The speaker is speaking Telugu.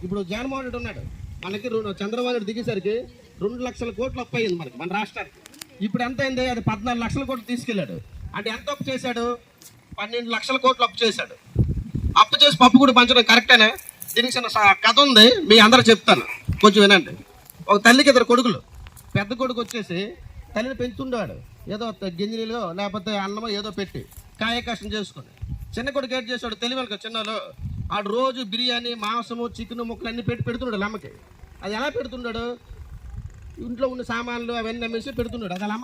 ఇప్పుడు జగన్మోహన్ రెడ్డి ఉన్నాడు, మనకి చంద్రబాబు నాయుడు దిగేసరికి 2 లక్షల కోట్లు అప్పు అయింది మనకి, మన రాష్ట్రానికి. ఇప్పుడు ఎంత అయింది? అది 14 లక్షల కోట్లు తీసుకెళ్ళాడు. అంటే ఎంత అప్పు చేశాడు? 12 లక్షల కోట్లు అప్పు చేశాడు. అప్పు చేసి పప్పు కూడా పంచడం కరెక్టేనా? దీనికి చిన్న కథ ఉంది, మీ అందరూ చెప్తాను, కొంచెం వినండి. ఒక తల్లికి 2 కొడుకులు. పెద్ద కొడుకు వచ్చేసి తల్లిని పెంచుతుండేవాడు, ఏదో గింజనీలో లేకపోతే అన్నమో ఏదో పెట్టి కాయ కష్టం చేసుకుని. చిన్న కొడుకు ఏం చేశాడు తెలియదు, చిన్నలో ఆడు రోజు బిర్యానీ, మాంసము, చికెన్ ముక్కలు అన్నీ పెడుతున్నాడు అమ్మకి. అది ఎలా పెడుతున్నాడు? ఇంట్లో ఉన్న సామాన్లు అవన్నీ అమ్మేసి పెడుతున్నాడు. అది అలా